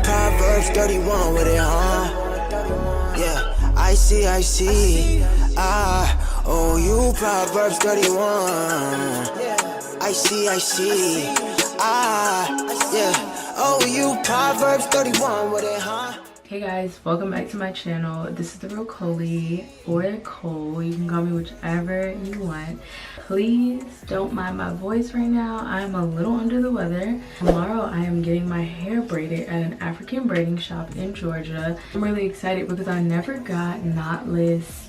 Proverbs 31 with it, huh? Yeah, I see. Oh, you Proverbs 31. I see. Yeah. Oh, you Proverbs 31 with it, huh? Hey guys, welcome back to my channel. This is THEREALCHOLEY or Cole. You can call me whichever you want. Please don't mind my voice right now. I'm a little under the weather. Tomorrow I am getting my hair braided at an African braiding shop in Georgia. I'm really excited because I never got knotless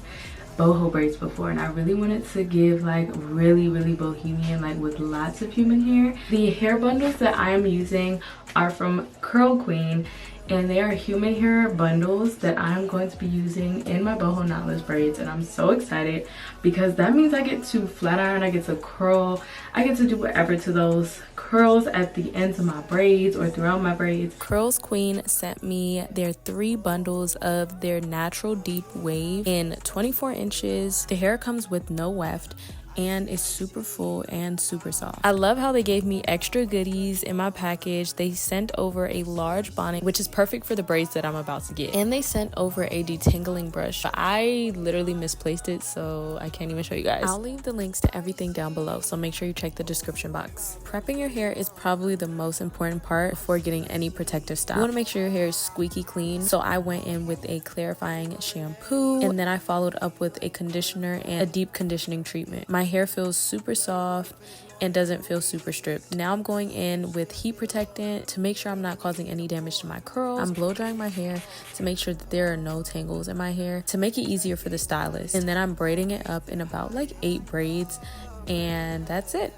boho braids before, and I really wanted to give like really bohemian, like with lots of human hair. The hair bundles that I am using are from CurlsQueen, and they are human hair bundles that I'm going to be using in my boho knotless braids. And I'm so excited because that means I get to flat iron, I get to curl, I get to do whatever to those curls at the ends of my braids or throughout my braids. CurlsQueen sent me their 3 bundles of their natural deep wave in 24 inches. The hair comes with no weft and it's super full and super soft. I love how they gave me extra goodies in my package. They sent over a large bonnet, which is perfect for the braids that I'm about to get, and they sent over a detangling brush. I literally misplaced it, so I can't even show you guys. I'll leave the links to everything down below, so make sure you check the description box. Prepping your hair is probably the most important part before getting any protective style. You want to make sure your hair is squeaky clean, so I went in with a clarifying shampoo, and then I followed up with a conditioner and a deep conditioning treatment. My hair feels super soft and doesn't feel super stripped. Now I'm going in with heat protectant to make sure I'm not causing any damage to my curls. I'm blow drying my hair to make sure that there are no tangles in my hair to make it easier for the stylist. And then I'm braiding it up in about like 8 braids, and that's it.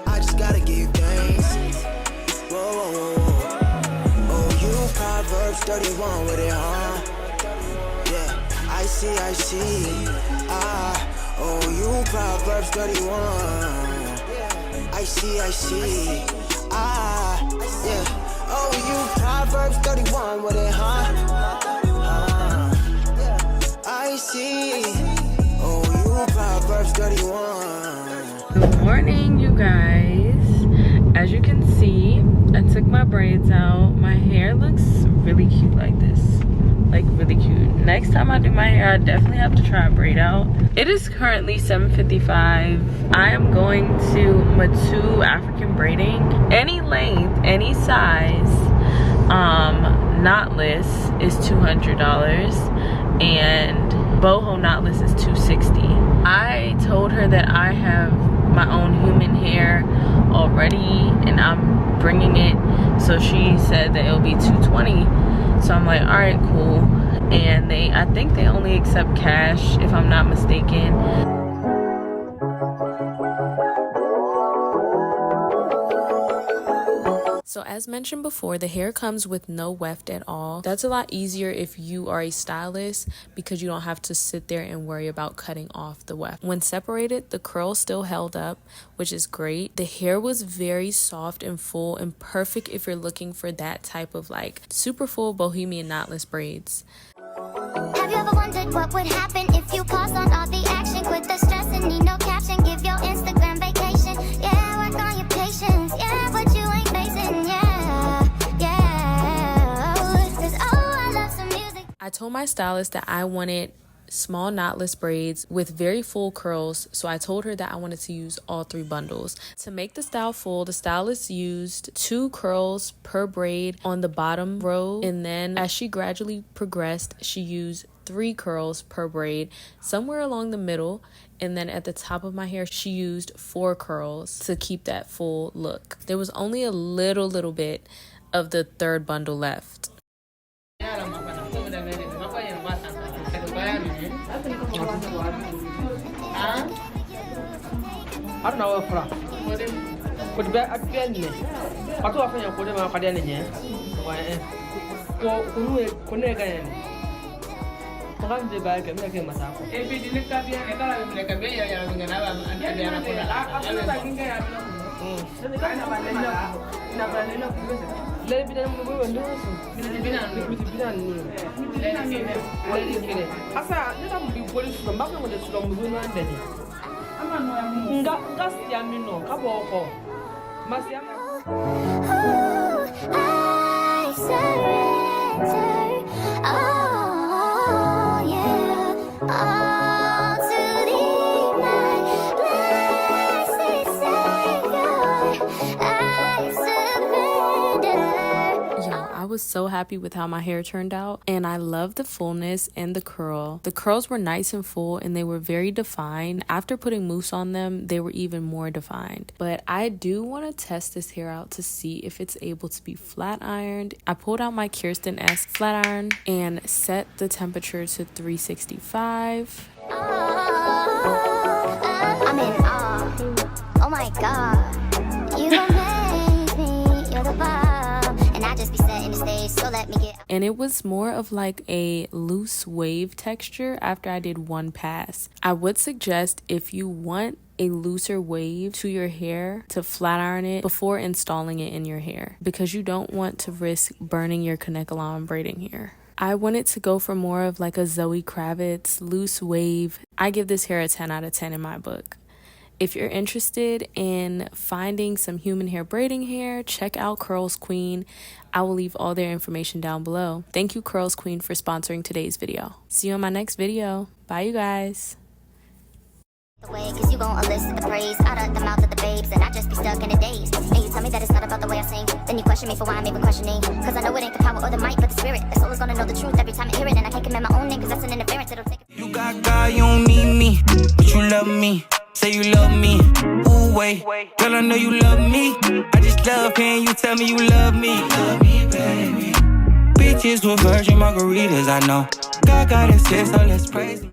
I just gotta give thanks. Whoa. Oh, you Proverbs 31 with it, huh? Yeah, I see. Oh, you Proverbs 31. I see. Yeah. Oh, you Proverbs 31 with it, huh? I see. Oh, you Proverbs 31. Good morning, you guys. As you can see, I took my braids out. My hair looks really cute like this. Like really cute. Next time I do my hair, I definitely have to try a braid out. It is currently 7:55. I am going to Matou African Braiding. Any length, any size, knotless is $200 and boho knotless is $260. I told her that I have my own human hair already and I'm bringing it, so she said that it'll be $220. So I'm like, all right, cool. And I think they only accept cash, if I'm not mistaken. So as mentioned before, the hair comes with no weft at all. That's a lot easier if you are a stylist because you don't have to sit there and worry about cutting off the weft. When separated, the curl still held up, which is great. The hair was very soft and full and perfect if you're looking for that type of like super full bohemian knotless braids. Have you ever wondered what would happen if you paused on all the action? Quit the stress and need no caption. Give your Instagram vacation. Yeah, work on your patience. Yeah, but you ain't facing. I told my stylist that I wanted small knotless braids with very full curls, so I told her that I wanted to use all 3 bundles. To make the style full, the stylist used 2 curls per braid on the bottom row, and then as she gradually progressed, she used 3 curls per braid somewhere along the middle, and then at the top of my hair she used 4 curls to keep that full look. There was only a little bit of the 3rd bundle left. I don't know what could be at the end. I thought I put him out at the end. Orang je baik kami lagi masak. Di dekat dia kita lagi mereka biar yang mengenal ada anak pun ada. Aku lagi kayak ada. Kan apa lagi? Nak balik nak pergi. Lalu bidan mulu benda tu. Bidan. Lagi. Asa dia tak boleh sudah makan macam sudah mulu nanti. Enggak siamin no. Kau bawa. Masih am. was so happy with how my hair turned out, and I love the fullness and the curl. The curls were nice and full and they were very defined. After putting mousse on them, they were even more defined. But I do want to test this hair out to see if it's able to be flat ironed. I pulled out my Kirsten-esque flat iron and set the temperature to 365. I'm in awe. Oh my god. You gon' make me, you're the bomb. And I just be setting the stage, so let me get. And it was more of like a loose wave texture after I did one pass. I would suggest, if you want a looser wave to your hair, to flat iron it before installing it in your hair, because you don't want to risk burning your Kanekalon braiding hair. I wanted to go for more of like a Zoe Kravitz loose wave. I give this hair a 10 out of 10 in my book. If you're interested in finding some human hair braiding hair, check out CurlsQueen. I will leave all their information down below. Thank you, CurlsQueen, for sponsoring today's video. See you on my next video. Bye, you guys. Cause you gon' elicit the praise out of the mouth of the babes, and I just be stuck in the days. And you tell me that it's not about the way I sing, then you question me for why I'm even questioning. Cause I know it ain't the power or the might, but the spirit. The soul is gonna know the truth every time I hear it, and I can't commit my own name, cause that's an interference. It'll take You got God, you don't need me, but you love me. Say you love me. Ooh, wait. Girl, I know you love me. I just love hearing you tell me you love me. Love me, baby. Bitches with virgin margaritas, I know. God got it, so let's praise him.